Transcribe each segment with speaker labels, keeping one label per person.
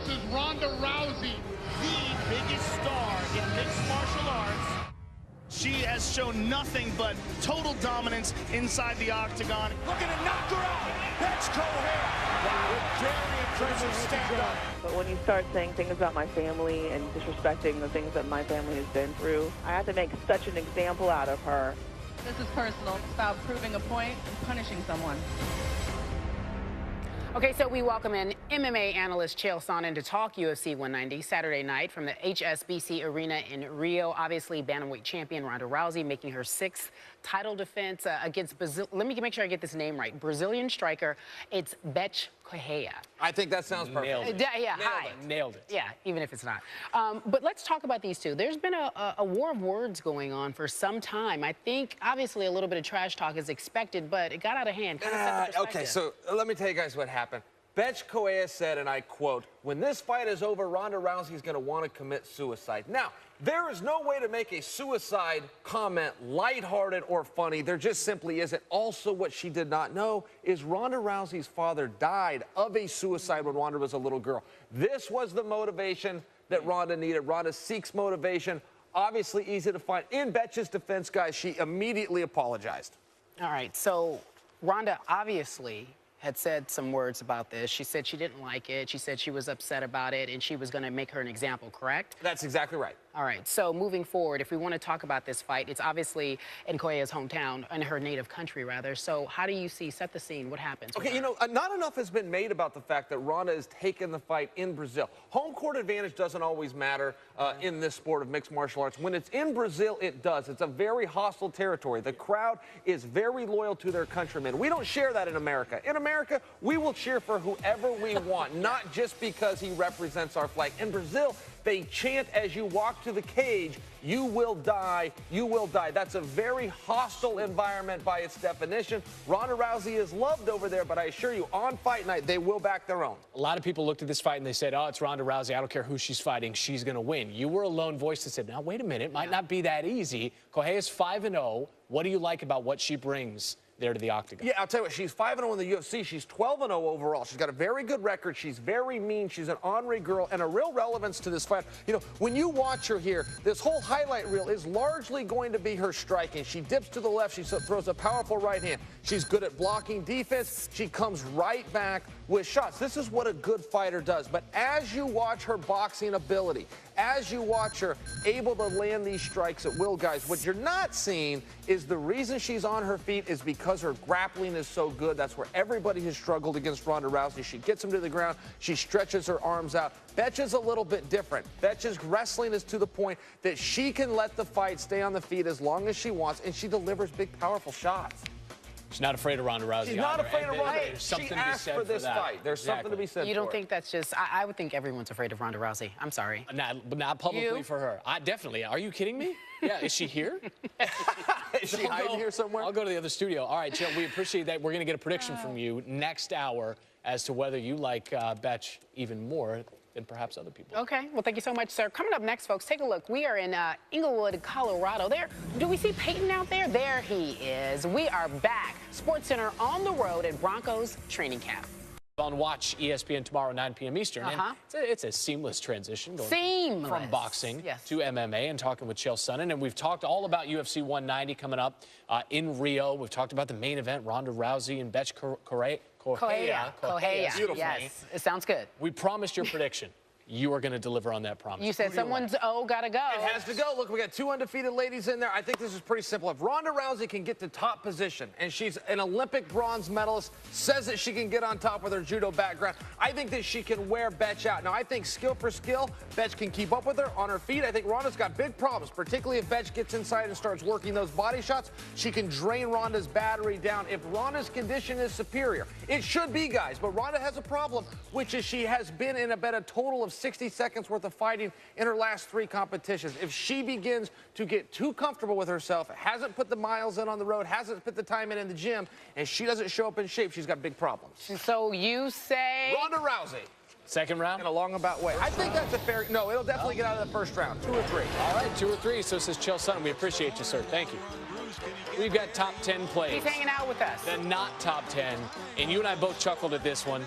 Speaker 1: versus Ronda Rousey.
Speaker 2: The biggest star in mixed martial arts. She has shown nothing but total dominance inside the octagon.
Speaker 3: Looking to knock her out. That's Correia with very impressive stand-up.
Speaker 4: But when you start saying things about my family and disrespecting the things that my family has been through, I have to make such an example out of her.
Speaker 5: This is personal. It's about proving a point and punishing someone.
Speaker 6: Okay, so we welcome in MMA analyst Chael Sonnen to talk UFC 190 Saturday night from the HSBC Arena in Rio. Obviously, bantamweight champion Ronda Rousey making her 6th title defense against Brazil. Let me make sure I get this name right. Brazilian striker. It's Bethe Correia.
Speaker 7: I think that sounds perfect.
Speaker 6: Nailed it. Yeah, hi.
Speaker 7: Nailed it.
Speaker 6: Yeah, even if it's not. But let's talk about these two. There's been a war of words going on for some time. I think, obviously, a little bit of trash talk is expected, but it got out of hand.
Speaker 7: Okay, so let me tell you guys what happened. Bethe Correia said, and I quote, "When this fight is over, Ronda Rousey's going to want to commit suicide." Now, there is no way to make a suicide comment lighthearted or funny. There just simply isn't. Also, what she did not know is Ronda Rousey's father died of a suicide when Ronda was a little girl. This was the motivation that Ronda needed. Ronda seeks motivation. Obviously easy to find. In Bethe's defense, guys, she immediately apologized.
Speaker 6: All right, so Ronda obviously had said some words about this. She said she didn't like it. She said she was upset about it, and she was going to make her an example, correct?
Speaker 7: That's exactly right.
Speaker 6: All right, so moving forward, if we want to talk about this fight, it's obviously in Correia's hometown, in her native country, rather. So how do you set the scene? What happens?
Speaker 7: Okay, you know, not enough has been made about the fact that Ronda has taken the fight in Brazil. Home court advantage doesn't always matter in this sport of mixed martial arts. When it's in Brazil, it does. It's a very hostile territory. The crowd is very loyal to their countrymen. We don't share that in America. In America, we will cheer for whoever we want, not just because he represents our flag. In Brazil, they chant as you walk to the cage, "You will die, you will die." That's a very hostile environment by its definition. Ronda Rousey is loved over there, but I assure you, on fight night, they will back their own.
Speaker 8: A lot of people looked at this fight and they said, oh, it's Ronda Rousey. I don't care who she's fighting. She's going to win. You were a lone voice that said, now, wait a minute. It might not be that easy. Correia's 5-0. What do you like about what she brings there to the octagon?
Speaker 7: Yeah, I'll tell you what, she's 5-0 in the UFC. She's 12-0 overall. She's got a very good record. She's very mean. She's an ornery girl and a real relevance to this fight. You know, when you watch her here, this whole highlight reel is largely going to be her striking. She dips to the left. She throws a powerful right hand. She's good at blocking defense. She comes right back with shots. This is what a good fighter does. But as you watch her boxing ability, as you watch her able to land these strikes at will, guys, what you're not seeing is the reason she's on her feet is because her grappling is so good. That's where everybody has struggled against Ronda Rousey. She gets him to the ground. She stretches her arms out. Bethe's a little bit different. Bethe's wrestling is to the point that she can let the fight stay on the feet as long as she wants, and she delivers big, powerful shots.
Speaker 8: She's not afraid of Ronda Rousey.
Speaker 7: She's not afraid of Ronda.
Speaker 8: There's something
Speaker 7: She
Speaker 8: to be
Speaker 7: asked
Speaker 8: said
Speaker 7: for this
Speaker 8: that.
Speaker 7: fight. There's something to be said for it.
Speaker 6: You don't think that's just, I would think everyone's afraid of Ronda Rousey. I'm sorry.
Speaker 8: But not publicly for her. Definitely. Are you kidding me? Yeah, is she here?
Speaker 7: Is she hiding here somewhere?
Speaker 8: I'll go to the other studio. All right, Chael, we appreciate that. We're going to get a prediction from you next hour as to whether you like Bethe even more than perhaps other people.
Speaker 6: Okay, well, thank you so much, sir. Coming up next, folks, take a look. We are in Inglewood, Colorado. Do we see Peyton out there? There he is. We are back. SportsCenter on the road at Broncos training camp.
Speaker 8: On Watch ESPN tomorrow, 9 p.m. Eastern. And it's a seamless transition going from boxing to MMA and talking with Chael Sonnen. And we've talked all about UFC 190 coming up in Rio. We've talked about the main event, Ronda Rousey and Bethe Correia.
Speaker 6: Beautiful. Yes, it sounds good.
Speaker 8: We promised your prediction. You are going to deliver on that promise.
Speaker 6: You said someone's gotta go.
Speaker 7: It has to go. Look, we got 2 undefeated ladies in there. I think this is pretty simple. If Ronda Rousey can get to top position, and she's an Olympic bronze medalist, says that she can get on top with her judo background, I think that she can wear Bethe out. Now, I think skill for skill, Bethe can keep up with her on her feet. I think Ronda's got big problems, particularly if Bethe gets inside and starts working those body shots. She can drain Ronda's battery down. If Ronda's condition is superior, it should be, guys, but Ronda has a problem, which is she has been in about a total of 60 seconds worth of fighting in her last 3 competitions. If she begins to get too comfortable with herself, hasn't put the miles in on the road, hasn't put the time in the gym, and she doesn't show up in shape, she's got big problems.
Speaker 6: So you say?
Speaker 7: Ronda Rousey.
Speaker 8: Second round?
Speaker 7: In a long about way. I think that's a fair, no, it'll definitely get out of the first round. 2 or 3.
Speaker 8: All right, 2 or 3. So says Chael Sonnen. We appreciate you, sir. Thank you. We've got top 10 plays.
Speaker 6: He's hanging out with us.
Speaker 8: The not top 10. And you and I both chuckled at this one.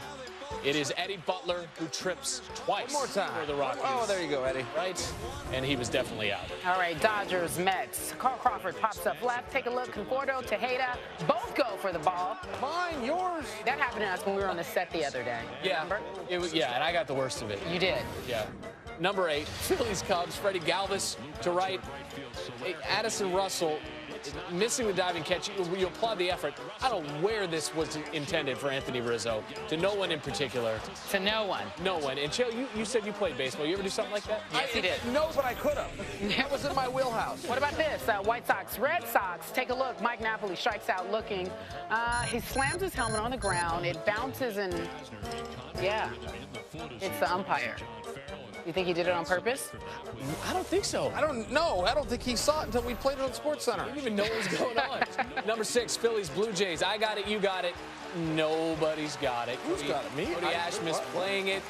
Speaker 8: It is Eddie Butler who trips twice.
Speaker 7: One more time.
Speaker 8: For the Rockies.
Speaker 7: Oh, there you go, Eddie.
Speaker 8: Right? And he was definitely out.
Speaker 6: All right, Dodgers, Mets. Carl Crawford pops up left. Take a look. Conforto, Tejeda, both go for the ball.
Speaker 7: Mine, yours.
Speaker 6: That happened to us when we were on the set the other day.
Speaker 8: Yeah.
Speaker 6: Remember?
Speaker 8: It was, yeah, and I got the worst of it.
Speaker 6: You did.
Speaker 8: Yeah. Number 8, Phillies, Cubs. Freddie Galvis to right. Addison Russell missing the diving catch. You applaud the effort. I don't know where this was intended for Anthony Rizzo. To no one in particular.
Speaker 6: To no one.
Speaker 8: No one. And Chael, you said you played baseball. You ever do something like that?
Speaker 6: Yes, he did.
Speaker 7: No, but I could have. That was in my wheelhouse.
Speaker 6: What about this? White Sox, Red Sox. Take a look. Mike Napoli strikes out looking. He slams his helmet on the ground. It bounces and, yeah, it's the umpire. You think he did it on purpose?
Speaker 8: I don't think so.
Speaker 7: I don't know. I don't think he saw it until we played it on SportsCenter.
Speaker 8: I didn't even know what was going on. Number 6, Phillies, Blue Jays. I got it, you got it. Nobody's got it.
Speaker 7: Who's got it? Me?
Speaker 8: Cody Ashmus playing it.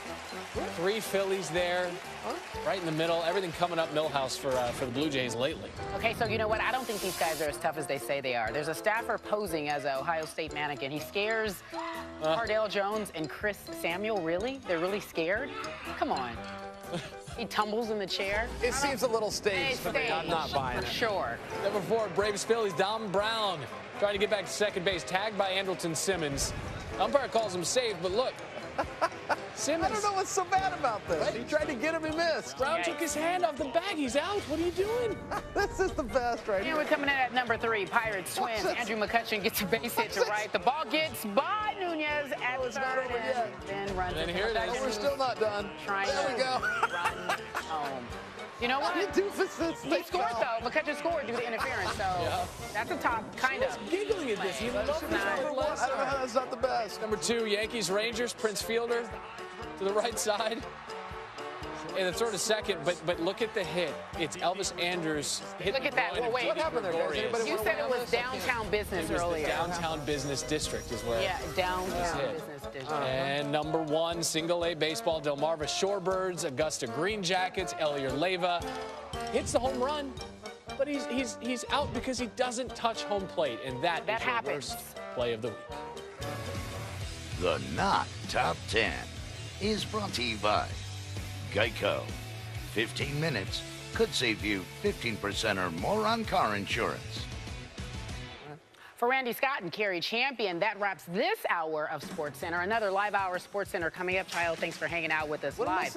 Speaker 8: 3 Phillies there, right in the middle. Everything coming up Millhouse for the Blue Jays lately.
Speaker 6: Okay, so you know what? I don't think these guys are as tough as they say they are. There's a staffer posing as an Ohio State mannequin. He scares Cardale Jones and Chris Samuel. Really? They're really scared? Come on. He tumbles in the chair.
Speaker 7: It seems a little staged to me. I'm not buying it.
Speaker 6: For sure.
Speaker 8: Number 4, Braves, Phillies, Dom Brown trying to get back to second base. Tagged by Andrelton Simmons. Umpire calls him safe, but look. Simmons.
Speaker 7: I don't know what's so bad about this. He tried to get him, he missed.
Speaker 8: Brown took his hand off the bag. He's out. What are you doing?
Speaker 7: This is the best right
Speaker 6: Here
Speaker 7: here.
Speaker 6: we're coming in at number 3, Pirates, Twins. Andrew McCutchen gets a base hit to right. The ball gets by Nunez at
Speaker 7: it's not over yet.
Speaker 6: Then runs
Speaker 8: And
Speaker 6: into
Speaker 8: here it is.
Speaker 6: McCutchen,
Speaker 7: We're still not done.
Speaker 6: trying
Speaker 7: There we
Speaker 6: to
Speaker 7: go.
Speaker 6: run home. You know what?
Speaker 7: You doofuses.
Speaker 6: He scored, though. McCutchen scored due to interference, so that's a top, kind of.
Speaker 8: Giggling at this. He loves
Speaker 6: It's not.
Speaker 7: I don't know how that's not the best.
Speaker 8: Number 2, Yankees, Rangers, Prince Fielder to the right side. And it's sort of second, but look at the hit. It's Elvis Andrus.
Speaker 6: Look at that. Well, wait.
Speaker 7: What happened there, guys? Anybody
Speaker 6: You
Speaker 7: wanna
Speaker 6: said
Speaker 7: weigh
Speaker 6: it
Speaker 7: on
Speaker 6: was
Speaker 7: this?
Speaker 6: downtown business
Speaker 8: It was
Speaker 6: earlier.
Speaker 8: the downtown business district is where.
Speaker 6: Yeah, downtown
Speaker 8: it.
Speaker 6: business district.
Speaker 8: And number 1, single A baseball, Delmarva Shorebirds, Augusta Green Jackets, Elier Leyva hits the home run, but he's out because he doesn't touch home plate, and that is your
Speaker 6: happens.
Speaker 8: worst play of the week.
Speaker 1: The Not Top 10 is brought to you by Geico. 15 minutes could save you 15% or more on car insurance.
Speaker 6: For Randy Scott and Carrie Champion, that wraps this hour of SportsCenter. Another live hour SportsCenter coming up. Chael, thanks for hanging out with us
Speaker 7: What am I
Speaker 6: live.
Speaker 7: saying?